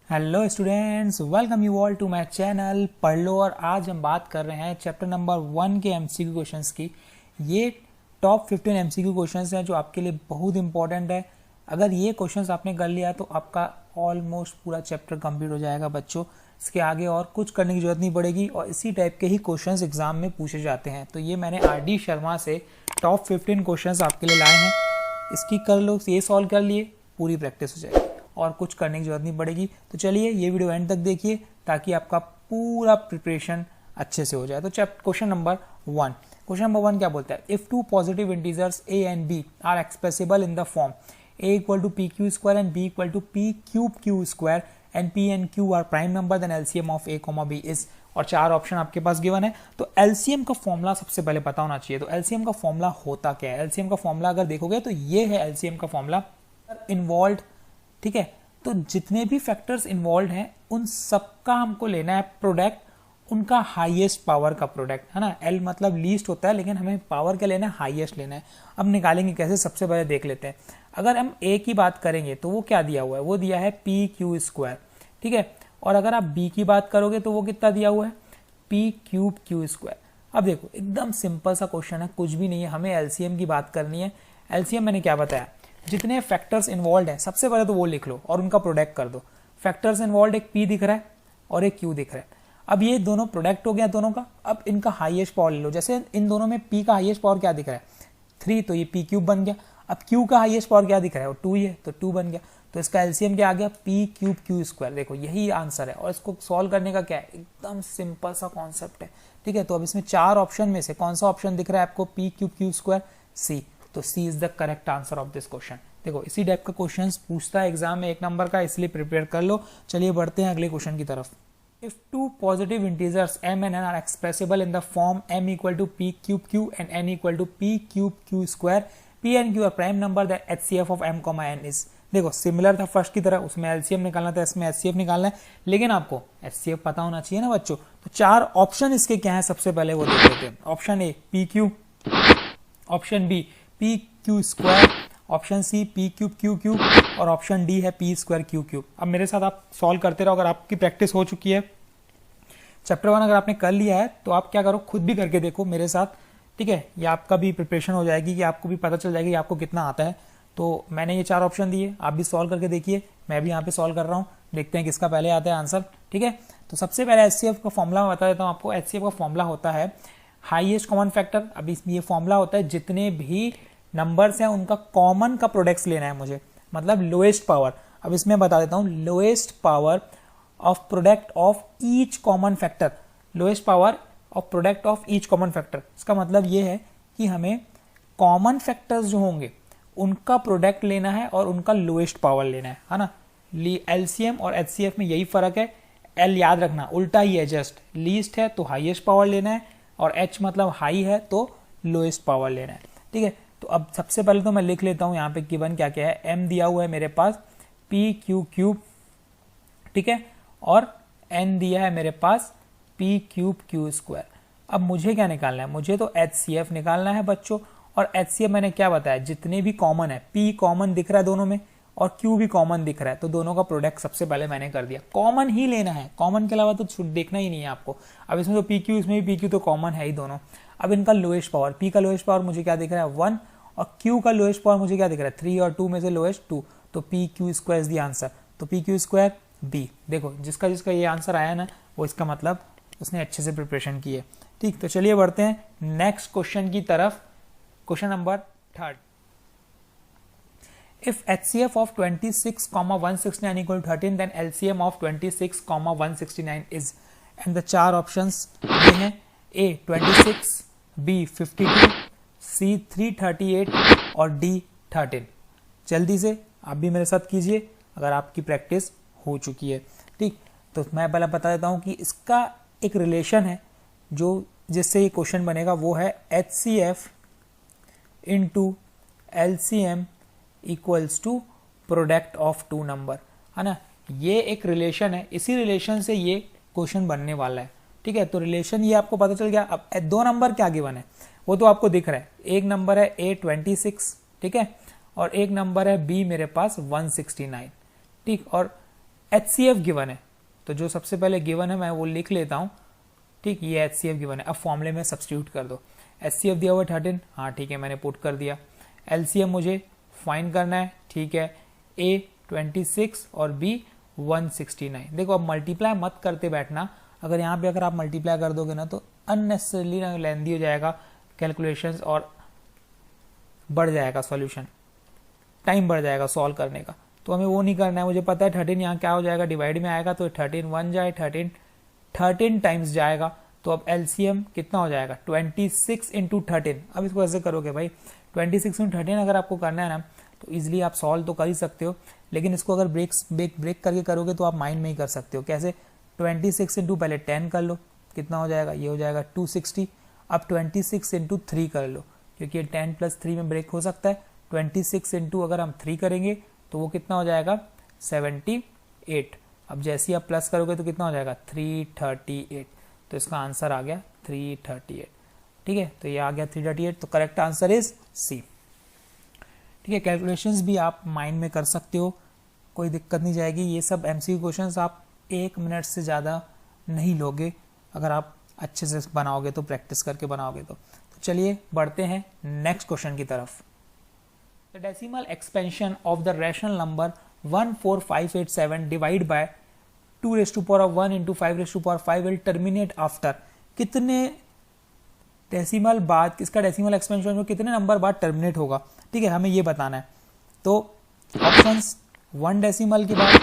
Hello students, welcome you all to my channel पढ़ लो। और आज हम बात कर रहे हैं चैप्टर नंबर 1 के एमसीक्यू क्वेश्चंस की। ये टॉप 15 एमसीक्यू क्वेश्चंस हैं जो आपके लिए बहुत इंपॉर्टेंट है। अगर ये क्वेश्चंस आपने कर लिया तो आपका ऑलमोस्ट पूरा चैप्टर कंप्लीट हो जाएगा बच्चों। इसके आगे और कुछ करने की जरूरत नहीं पड़ेगी और इसी टाइप के ही क्वेश्चंस एग्जाम में पूछे जाते हैं। तो ये मैंने आर.डी. शर्मा से टॉप 15 क्वेश्चंस आपके लिए लाए हैं। इसकी कर लो, ये सॉल्व कर लिए, पूरी प्रैक्टिस हो जाएगी और कुछ करने की जरूरत नहीं पड़ेगी। तो चलिए ये वीडियो एंड तक देखिए ताकि आपका पूरा प्रिपरेशन अच्छे से हो जाए। तो क्वेश्चन नंबर 1 क्या बोलता है? If two positive integers a and b are expressible in the form a equal to P Q square and b equal to P cube Q square and p and q are prime number, then LCM of a comma b is. और 4 option आपके पास given है। तो LCM का formula सबसे पहले पता होना चाहिए। तो एलसीएम का फॉर्मूला होता क्या है? एलसीएम का फॉर्मूला अगर देखोगे तो ये है एलसीएम का फॉर्मूला इन्वॉल्व। ठीक है, तो जितने भी फैक्टर्स इन्वॉल्व हैं उन सबका हमको लेना है प्रोडक्ट, उनका हाईएस्ट पावर का प्रोडक्ट, है ना। एल मतलब लीस्ट होता है, लेकिन हमें पावर क्या लेना है? हाईएस्ट लेना है। अब निकालेंगे कैसे, सबसे पहले देख लेते हैं। अगर हम ए की बात करेंगे तो वो क्या दिया हुआ है? वो दिया है पी क्यू स्क्वायर। ठीक है, और अगर आप बी की बात करोगे तो वो कितना दिया हुआ है? P cube Q square. अब देखो एकदम सिंपल सा क्वेश्चन है, कुछ भी नहीं है, हमें एलसीएम की बात करनी है। एलसीएम मैंने क्या बताया? जितने फैक्टर्स इन्वॉल्व हैं सबसे पहले तो वो लिख लो और उनका प्रोडक्ट कर दो। फैक्टर्स इन्वॉल्व एक p दिख रहा है और एक q दिख रहा है। अब ये दोनों प्रोडक्ट हो गया दोनों का। अब इनका हाईएस्ट पावर ले लो। जैसे इन दोनों में p का हाईएस्ट पावर क्या दिख रहा है? 3, तो ये p क्यूब बन गया। अब q का हाईएस्ट पावर क्या दिख रहा है? वो 2 ही है, तो 2 बन गया। तो इसका एलसीएम क्या आ गया? p cube q square. देखो यही आंसर है और इसको सॉल्व करने का क्या है? एकदम सिंपल सा कॉन्सेप्ट है। ठीक है, तो अब इसमें 4 ऑप्शन में से कौन सा ऑप्शन दिख रहा है आपको? p cube q square, c। तो c is the correct answer of this question. देखो इसी टाइप का क्वेश्चंस पूछता है एग्जाम में 1 नंबर का, इसलिए प्रिपेयर कर लो। चलिए बढ़ते हैं अगले क्वेश्चन की तरफ। If two positive integers m and n are expressible in the form m equal to P cube Q and n equal to P cube Q square, p and q are prime number, the HCF of m, n इज। देखो similar था first की तरह, उसमें LCM निकालना था, इसमें HCF निकालना है, लेकिन आपको HCF पता होना चाहिए ना बच्चों। तो 4 ऑप्शन इसके क्या है सबसे पहले वो देख लेते हैं। Option A P Q, option B P Q square, option C P cube Q cube और ऑप्शन डी है पी स्क्वायर क्यू क्यूब। अब मेरे साथ आप सॉल्व करते रहो। अगर आपकी प्रैक्टिस हो चुकी है, चैप्टर 1 अगर आपने कर लिया है तो आप क्या करो, खुद भी करके देखो मेरे साथ। ठीक है, ये आपका भी प्रिपरेशन हो जाएगी कि आपको भी पता चल जाएगी आपको कितना आता है। तो मैंने ये 4 ऑप्शन दिए, आप भी सॉल्व करके देखिए। मैं भी यहाँ पे सॉल्व कर रहा हूँ, देखते हैं किसका पहले आता है आंसर। ठीक है, तो सबसे पहले HCF का फॉर्मूला मैं बता देता हूँ आपको। HCF का फॉर्मूला होता है हाईएस्ट कॉमन फैक्टर। अभी ये फॉर्मूला होता है जितने भी नंबर्स हैं उनका कॉमन का प्रोडक्ट्स लेना है मुझे, मतलब लोएस्ट पावर। अब इसमें बता देता हूं, lowest power of product of each common factor, lowest power of product of each common factor. इसका मतलब ये है कि हमें कॉमन फैक्टर्स जो होंगे उनका प्रोडक्ट लेना है और उनका लोएस्ट पावर लेना है ना। एलसीएम और एचसीएफ में यही फर्क है। एल याद रखना उल्टा ही है, जस्ट लीस्ट है तो हाईएस्ट पावर लेना है और एच मतलब हाई है तो लोएस्ट पावर लेना है। ठीक है, तो अब सबसे पहले तो मैं लिख लेता हूं यहाँ पे गिवन क्या क्या है। m दिया हुआ है मेरे पास पी क्यू क्यूब, ठीक है, और n दिया है मेरे पास पी क्यूब क्यू स्क्वायर। अब मुझे क्या निकालना है? मुझे तो HCF निकालना है बच्चों। और HCF मैंने क्या बताया? जितने भी कॉमन है, p कॉमन दिख रहा है दोनों में और q भी कॉमन दिख रहा है, तो दोनों का प्रोडक्ट सबसे पहले मैंने कर दिया। कॉमन ही लेना है, कॉमन के अलावा तो देखना ही नहीं है आपको। अब इसमें तो पी क्यू, इसमें भी पी क्यू तो कॉमन है ही दोनों। अब इनका लोएस्ट पावर, p का लोएस्ट पावर मुझे क्या दिख रहा है? 1 और q का लोएस्ट पावर मुझे क्या दिख रहा है? 3 और 2 में से लोएस्ट 2, तो P Q square is the answer. तो पी क्यू स्क्वायर b। देखो जिसका जिसका ये आंसर आया ना, वो इसका मतलब उसने अच्छे से प्रिपरेशन की है। ठीक, तो चलिए बढ़ते हैं नेक्स्ट क्वेश्चन की तरफ। Question number 3। If HCF of 26, 169 equal to 13, then LCM of 26, 169 is। and the 4 options ये हैं। A 26, B 52, C 338 और D 13। जल्दी से आप भी मेरे साथ कीजिए अगर आपकी प्रैक्टिस हो चुकी है। ठीक, तो मैं पहले बता देता हूँ कि इसका एक रिलेशन है जो जिससे ये क्वेश्चन बनेगा, वो है HCF into LCM equals to product of 2 number, है ना। ये एक रिलेशन है, इसी रिलेशन से ये क्वेश्चन बनने वाला है। ठीक है, तो रिलेशन ये आपको पता चल गया। अब 2 नंबर क्या गिवन है वो तो आपको दिख रहा है। एक नंबर है A 26, ठीक है, और एक नंबर है B मेरे पास 169। ठीक, और HCF गिवन है, तो जो सबसे पहले गिवन है मैं वो लिख लेता हूँ, ठीक, ये HCF गिवन है। अब फॉर्मूले में सब्स्टिट्यूट कर दो। HCF दिया हुआ 13, हाँ ठीक है मैंने पुट कर दिया। LCM मुझे फाइंड करना है, ठीक है, A 26 और B 169। देखो अब मल्टीप्लाई मत करते बैठना, अगर यहाँ पे अगर आप मल्टीप्लाई कर दोगे ना तो अननेसेसरली लेंदी हो जाएगा कैलकुलेशंस और बढ़ जाएगा सॉल्यूशन, टाइम बढ़ जाएगा सॉल्व करने का, तो हमें वो नहीं करना है। मुझे पता है 13 यहाँ क्या हो जाएगा, डिवाइड में आएगा, तो 13 1 जाए, 13 टाइम्स जाएगा, तो अब LCM कितना हो जाएगा 26 इंटू 13। अब इसको ऐसे करोगे भाई, 26 इंटू 13 अगर आपको करना है ना तो इजिली आप सॉल्व तो कर ही सकते हो, लेकिन इसको अगर ब्रेक करके करोगे तो आप माइंड में ही कर सकते हो। कैसे, 26 इंटू पहले 10 कर लो, कितना हो जाएगा, ये हो जाएगा 260। अब 26 इंटू 3 कर लो, क्योंकि 10 प्लस 3 में ब्रेक हो सकता है। 26 इंटू अगर हम 3 करेंगे तो वो कितना हो जाएगा 78। अब जैसे ही आप प्लस करोगे तो कितना हो जाएगा 338, तो इसका आंसर आ गया 338। ठीक है, तो ये आ गया 338, तो करेक्ट आंसर इज सी। ठीक है, कैलकुलेशंस भी आप माइंड में कर सकते हो, कोई दिक्कत नहीं जाएगी। ये सब MCQ क्वेश्चंस आप 1 मिनट से ज़्यादा नहीं लोगे, अगर आप अच्छे से बनाओगे तो, प्रैक्टिस करके बनाओगे तो चलिए बढ़ते हैं नेक्स्ट क्वेश्चन की तरफ। The decimal expansion of the rational number 14587 divide by 2⁻1 into 5⁵ will terminate after. कितने डेसिमल बाद, इसका डेसिमल एक्सपेंशन जो कितने नंबर बाद टर्मिनेट होगा, ठीक है, हमें ये बताना है। तो ऑप्शंस 1 डेसिमल के बाद,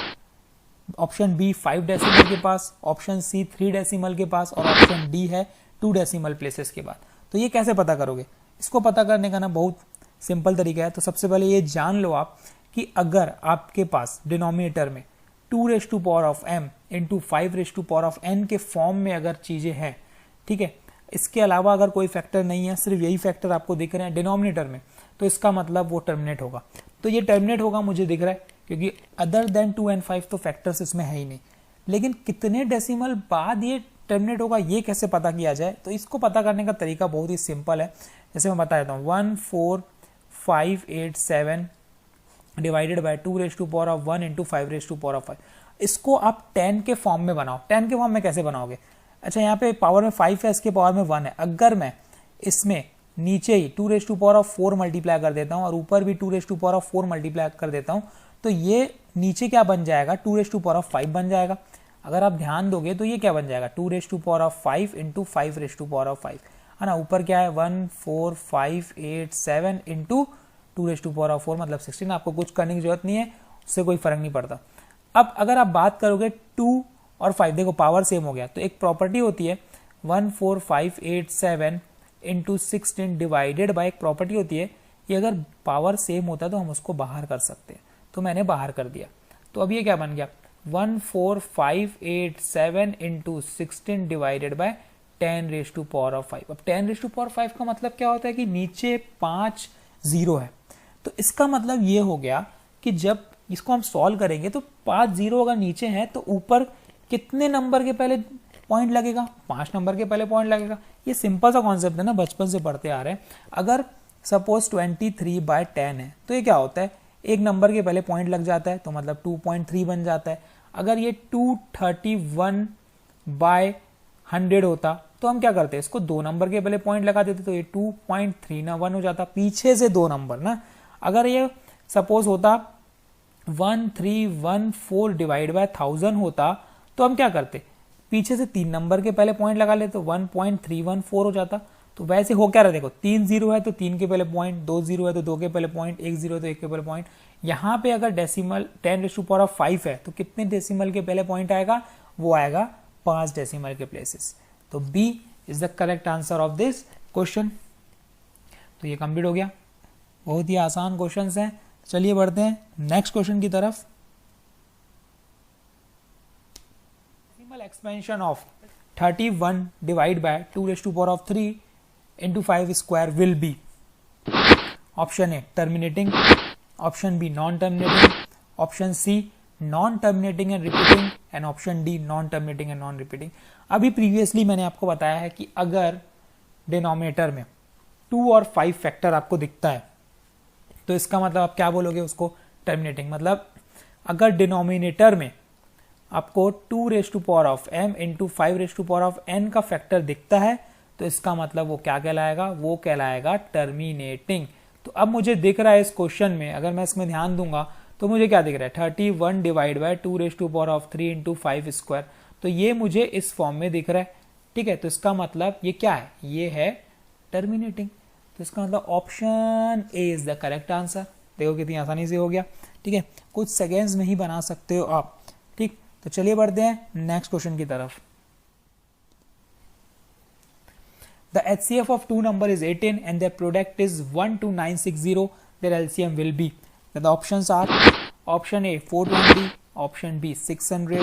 ऑप्शन बी 5 डेसिमल के पास, ऑप्शन सी 3 डेसिमल के पास, और ऑप्शन डी है 2 डेसिमल प्लेसेस के बाद। तो ये कैसे पता करोगे, इसको पता करने का ना बहुत सिंपल तरीका है। तो सबसे पहले ये जान लो आप कि अगर आपके पास डिनोमिनेटर में 2⁻m इंटू 5⁻n के फॉर्म में अगर चीजें हैं, ठीक है, इसके अलावा अगर कोई फैक्टर नहीं है, सिर्फ यही फैक्टर आपको दिख रहे हैं डिनोमिनेटर में, तो इसका मतलब वो टर्मिनेट होगा। तो ये टर्मिनेट होगा मुझे दिख रहा है, क्योंकि अदर देन 2 and 5 तो फैक्टर्स इसमें है ही नहीं। लेकिन कितने डेसिमल बाद ये टर्मिनेट होगा, ये कैसे पता किया जाए, तो इसको पता करने का तरीका बहुत ही सिंपल है। जैसे मैं बता देता हूँ, 14587 डिवाइडेड बाय 2⁻1 इंटू 5⁻5। इसको आप 10 के फॉर्म में बनाओ। 10 के फॉर्म में कैसे बनाओगे, अच्छा यहाँ पे पावर में 5 है, इसके पावर में 1 है। अगर मैं इसमें नीचे ही 2⁻4 मल्टीप्लाई कर देता हूँ और ऊपर भी 2⁻4 मल्टीप्लाई कर देता हूँ, तो ये नीचे क्या बन जाएगा 2⁻5 बन जाएगा। अगर आप ध्यान दोगे तो ये क्या बन जाएगा 2⁻5 इंटू 5⁻5, है ना। ऊपर क्या है 14587 इंटू 2⁻4 मतलब 16। आपको कुछ करने की जरूरत नहीं है, उससे कोई फर्क नहीं पड़ता। अब अगर आप बात करोगे 2 और 5, देखो पावर सेम हो गया, तो एक प्रॉपर्टी होती है 14587 इंटू 16 डिवाइडेड बाय, एक प्रॉपर्टी होती है, ये अगर पावर सेम होता है तो हम उसको बाहर कर सकते हैं, तो मैंने बाहर कर दिया। तो अब ये क्या बन गया 14587 इंटू 16 डिवाइडेड बाय 10⁻5। अब 10⁻5 का मतलब क्या होता है कि नीचे 5 0 है, तो इसका मतलब ये हो गया कि जब इसको हम सॉल्व करेंगे तो 5 0 अगर नीचे है तो ऊपर कितने नंबर के पहले पॉइंट लगेगा, 5 नंबर के पहले पॉइंट लगेगा। ये सिंपल सा कॉन्सेप्ट है ना, बचपन से पढ़ते आ रहे हैं। अगर सपोज 23/10 है तो ये क्या होता है, एक नंबर के पहले पॉइंट लग जाता है, तो मतलब 2.3 बन जाता है। अगर ये 231/100 होता तो हम क्या करते हैं, इसको 2 नंबर के पहले पॉइंट लगा देते, तो ये 2.391 हो जाता, पीछे से 2 नंबर ना। अगर ये सपोज होता 1314 डिवाइड बाय 1000 होता, तो हम क्या करते, पीछे से 3 नंबर के पहले पॉइंट लगा लेते, तो 1.314 हो जाता। तो वैसे हो क्या रहा, देखो 3 0 है तो 3 के पहले पॉइंट, 2 0 है तो 2 के पहले पॉइंट, 1 0 है तो 1 के पहले पॉइंट। यहाँ पे अगर डेसिमल 10⁻5 है तो कितने डेसिमल के पहले पॉइंट आएगा, वो आएगा 5 डेसिमल के प्लेसेस। तो B is the correct answer of this question. तो ये कंप्लीट हो गया, बहुत ही आसान क्वेश्चन हैं। चलिए बढ़ते हैं नेक्स्ट क्वेश्चन की तरफ। Decimal expansion of 31 divide by 2⁻3 into 5 square will be. Option A terminating, option B non terminating, option C non terminating and repeating, and option D non terminating and non repeating. अभी previously मैंने आपको बताया है कि अगर denominator में 2 और 5 factor आपको दिखता है तो इसका मतलब आप क्या बोलोगे उसको, टर्मिनेटिंग। मतलब अगर डिनोमिनेटर में आपको 2 raise to power of m into 5 raise to power of n का फैक्टर दिखता है तो इसका मतलब वो क्या कहलाएगा, वो कहलाएगा टर्मिनेटिंग। तो अब मुझे दिख रहा है इस क्वेश्चन में, अगर मैं इसमें ध्यान दूंगा तो मुझे क्या दिख रहा है, 31 divide by 2 raise to power of 3 into 5 square. तो ये मुझे इस फॉर्म में दिख रहा है, ठीक है। तो इसका मतलब ये क्या है, ये है टर्मिनेटिंग। तो इसका मतलब option A is the correct answer. देखो कितनी आसानी से हो गया, ठीक है, कुछ सेकेंड्स में ही बना सकते हो आप, ठीक। तो चलिए बढ़ते हैं नेक्स्ट क्वेश्चन की तरफ। The HCF of two number is 18 and their product is 12960. Their LCM will be. The options are option A 420, option B 600,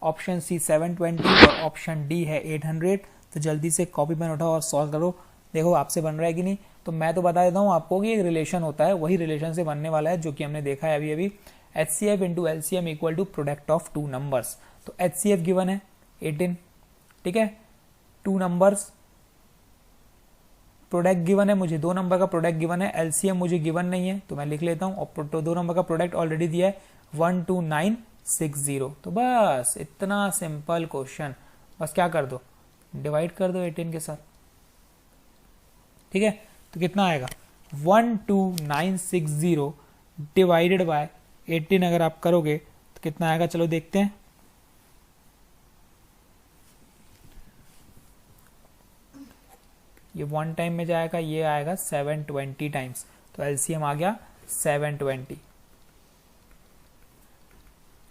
option C 720 और option D है 800। तो जल्दी से कॉपी पेन उठाओ और सॉल्व करो, देखो आपसे बन रहा है कि नहीं। तो मैं तो बता देता हूँ आपको कि एक रिलेशन होता है, वही रिलेशन से बनने वाला है जो कि हमने देखा है अभी अभी। HCF into LCM equal to product of two numbers. तो HCF गिवन है 18, ठीक है, टू नंबर्स प्रोडक्ट गिवन है, मुझे दो नंबर का प्रोडक्ट गिवन है, एलसीएम मुझे गिवन नहीं है तो मैं लिख लेता हूँ, और तो दो नंबर का प्रोडक्ट ऑलरेडी दिया है 12960। तो बस इतना सिंपल क्वेश्चन, बस क्या कर दो, डिवाइड कर दो 18 के साथ, ठीक है। तो कितना आएगा 12960 डिवाइडेड बाय 18 अगर आप करोगे तो कितना आएगा, चलो देखते हैं। ये 1 टाइम में जाएगा, ये आएगा 720 टाइम्स, तो एलसीएम आ गया 720।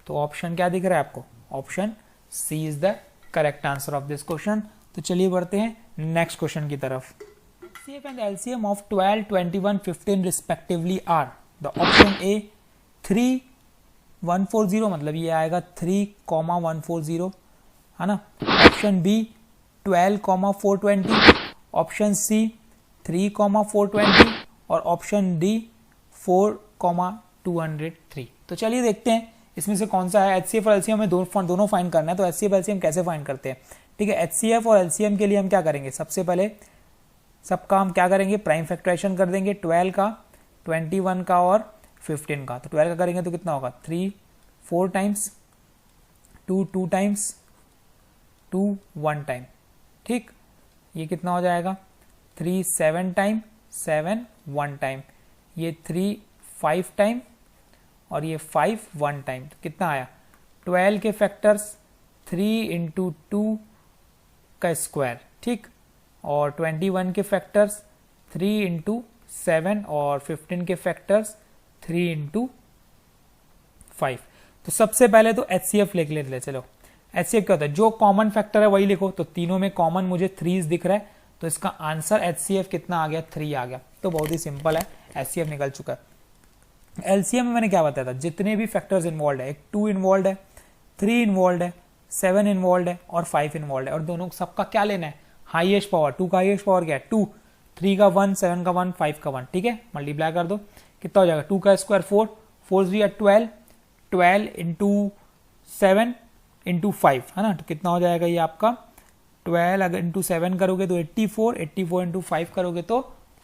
तो ऑप्शन क्या दिख रहा है आपको, option C is the correct answer of this question. तो चलिए बढ़ते हैं नेक्स्ट क्वेश्चन की तरफ। HCF and LCM of 12, 21, 15 respectively are the option A 3140, मतलब ये आएगा 3,140 है ना, ऑप्शन बी 12,420, ऑप्शन सी 3,420 और ऑप्शन डी 4,203। तो चलिए देखते हैं इसमें से कौन सा है। HCF और LCM में दोनों फाइंड करना है, तो HCF LCM कैसे फाइंड करते हैं, ठीक है। HCF और LCM के लिए हम क्या करेंगे, सबसे पहले सबका हम क्या करेंगे, प्राइम फैक्टराइजेशन कर देंगे, 12 का, 21 का और 15 का। तो 12 का करेंगे तो कितना होगा, 3 4 टाइम्स, 2 2 टाइम्स, 2 1 टाइम, ठीक। ये कितना हो जाएगा, 3 7 टाइम, 7 1 टाइम, ये 3 5 टाइम और ये 5 1 टाइम। तो कितना आया, 12 के फैक्टर्स 3 इंटू 2 का स्क्वायर, ठीक, और 21 के फैक्टर्स 3 इंटू 7 और 15 के फैक्टर्स 3 इंटू 5। तो सबसे पहले तो HCF लिख लेते हैं। चलो HCF क्या होता है, जो कॉमन फैक्टर है वही लिखो। तो तीनों में कॉमन मुझे 3 दिख रहा है, तो इसका आंसर HCF कितना आ गया, 3 आ गया। तो बहुत ही सिंपल है, HCF निकल चुका है। LCM में मैंने क्या बताया था, जितने भी फैक्टर्स इन्वॉल्व है, एक 2 इन्वॉल्व है, 3 इन्वॉल्व है, 7 इन्वॉल्व है और 5 इन्वॉल्व है, और दोनों सबका क्या लेना है, हाईएस्ट पावर। 2 का हाईएस्ट पावर क्या है 2, 3 का 1, 7 का 1, 5 का 1, ठीक है। मल्टीप्लाई कर दो, कितना हो जाएगा, 2 का स्क्वायर 4, 4 भी 12, 12 इंटू 7 इंटू 5 है ना। तो कितना हो जाएगा ये आपका 12 अगर इंटू 7 करोगे तो 84, 84 इंटू 5 करोगे तो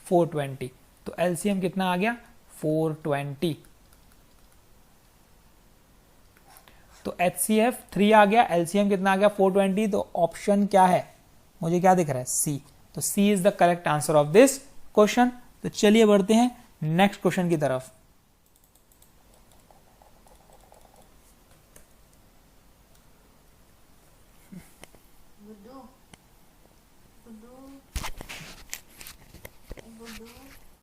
420। तो एलसीएम कितना आ गया, 420। तो HCF 3 आ गया, एलसीएम कितना आ गया 420। तो ऑप्शन क्या है, मुझे क्या दिख रहा है, सी। तो C is the correct answer of this question. तो चलिए बढ़ते हैं नेक्स्ट क्वेश्चन की तरफ।